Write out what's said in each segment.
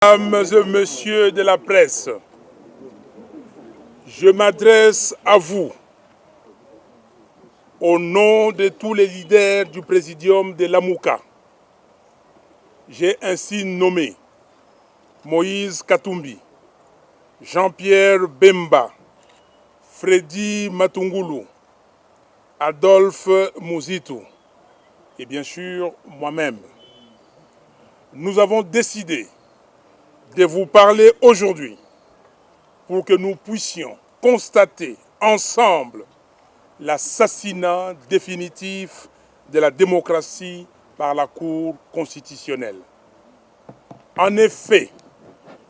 Mesdames et messieurs de la presse, je m'adresse à vous au nom de tous les leaders du présidium de l'Amouka. J'ai ainsi nommé Moïse Katumbi, Jean-Pierre Bemba, Freddy Matungulu, Adolphe Mouzitou et bien sûr moi-même. Nous avons décidé de vous parler aujourd'hui pour que nous puissions constater ensemble l'assassinat définitif de la démocratie par la Cour constitutionnelle. En effet,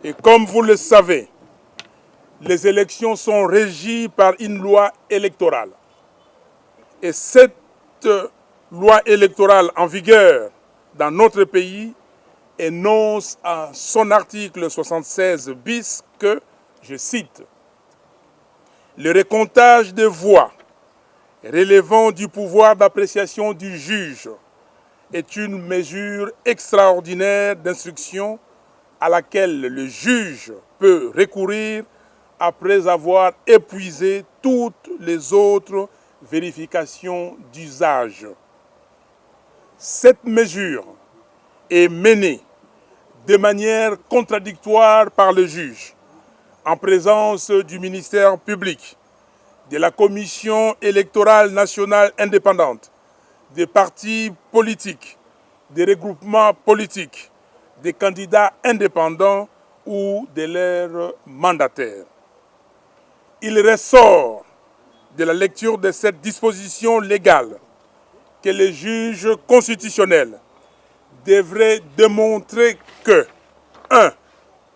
et comme vous le savez, les élections sont régies par une loi électorale. Et cette loi électorale en vigueur dans notre pays énonce à son article 76 bis que, je cite, « Le recomptage des voix relevant du pouvoir d'appréciation du juge est une mesure extraordinaire d'instruction à laquelle le juge peut recourir après avoir épuisé toutes les autres vérifications d'usage. Cette mesure est menée de manière contradictoire par le juge, en présence du ministère public, de la Commission électorale nationale indépendante, des partis politiques, des regroupements politiques, des candidats indépendants ou de leurs mandataires. Il ressort de la lecture de cette disposition légale que le juge constitutionnel devrait démontrer que 1.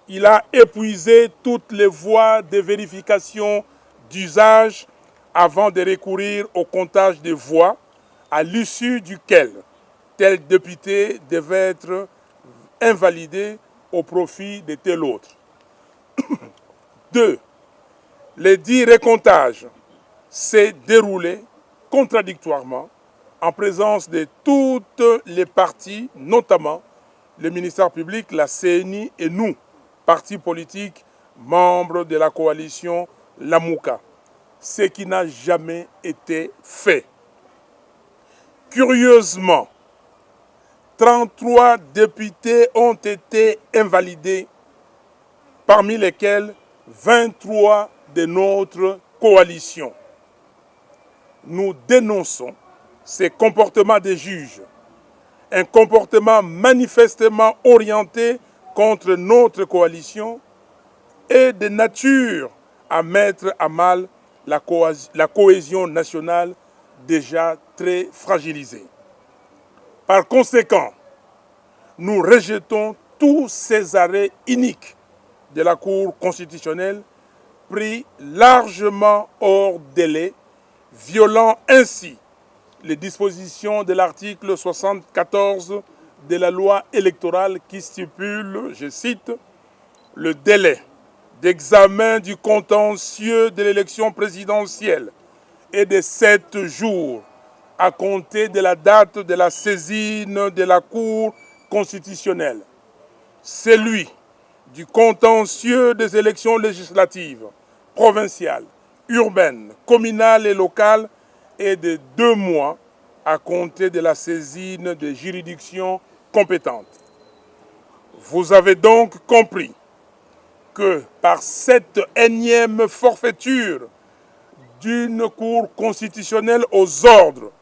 Il a épuisé toutes les voies de vérification d'usage avant de recourir au comptage des voix, à l'issue duquel tel député devait être invalidé au profit de tel autre. 2. Le dit recomptage s'est déroulé contradictoirement en présence de toutes les parties, notamment le ministère public, la CENI et nous, partis politiques, membres de la coalition Lamouka, ce qui n'a jamais été fait. Curieusement, 33 députés ont été invalidés, parmi lesquels 23 de notre coalition. Nous dénonçons ces comportements des juges, un comportement manifestement orienté contre notre coalition et de nature à mettre à mal la cohésion nationale déjà très fragilisée. Par conséquent, nous rejetons tous ces arrêts iniques de la Cour constitutionnelle pris largement hors délai, violant ainsi les dispositions de l'article 74 de la loi électorale qui stipule, je cite, « Le délai d'examen du contentieux de l'élection présidentielle est de 7 jours à compter de la date de la saisine de la Cour constitutionnelle. Celui du contentieux des élections législatives, provinciales, urbaines, communales et locales est de 2 mois à compter de la saisine des juridictions compétentes. » Vous avez donc compris que par cette énième forfaiture d'une Cour constitutionnelle aux ordres,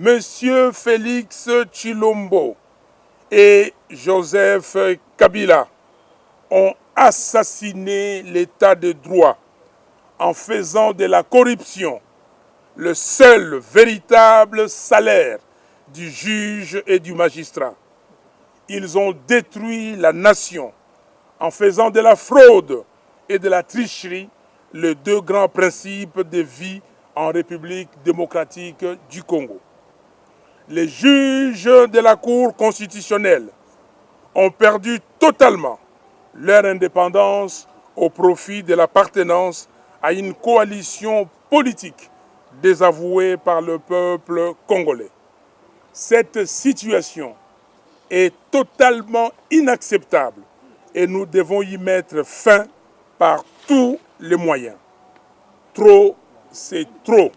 M. Félix Tshilombo et Joseph Kabila ont assassiné l'état de droit en faisant de la corruption le seul véritable salaire du juge et du magistrat. Ils ont détruit la nation en faisant de la fraude et de la tricherie les 2 grands principes de vie en République démocratique du Congo. Les juges de la Cour constitutionnelle ont perdu totalement leur indépendance au profit de l'appartenance à une coalition politique désavouée par le peuple congolais. Cette situation est totalement inacceptable et nous devons y mettre fin par tous les moyens. Trop, c'est trop.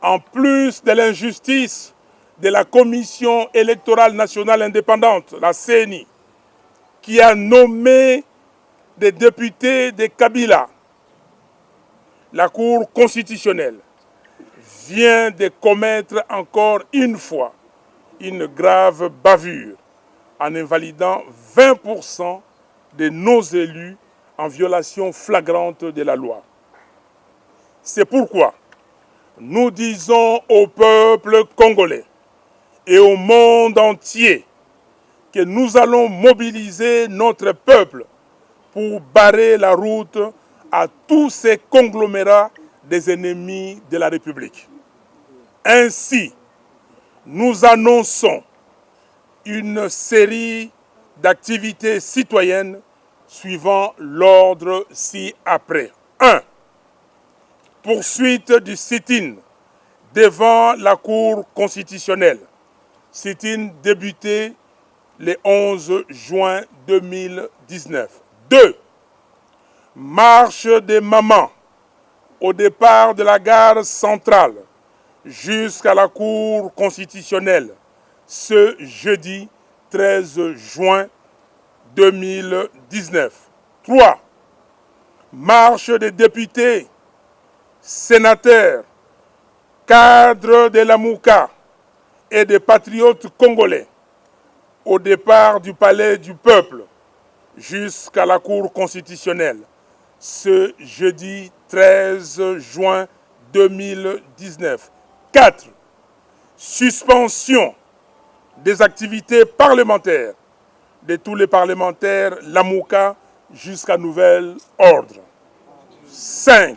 En plus de l'injustice de la Commission électorale nationale indépendante, la CENI, qui a nommé des députés de Kabila, la Cour constitutionnelle vient de commettre encore une fois une grave bavure en invalidant 20% de nos élus en violation flagrante de la loi. C'est pourquoi nous disons au peuple congolais et au monde entier que nous allons mobiliser notre peuple pour barrer la route à tous ces conglomérats des ennemis de la République. Ainsi, nous annonçons une série d'activités citoyennes suivant l'ordre ci-après. 1. Poursuite du sit-in devant la Cour constitutionnelle. Sit-in débuté le 11 juin 2019. 2. Marche des mamans au départ de la gare centrale jusqu'à la Cour constitutionnelle ce jeudi 13 juin 2019. 3. Marche des députés, sénateurs, cadres de la Mouka et des patriotes congolais au départ du Palais du Peuple jusqu'à la Cour constitutionnelle ce jeudi 13 juin 2019. 4. Suspension des activités parlementaires de tous les parlementaires Lamouka jusqu'à nouvel ordre. 5.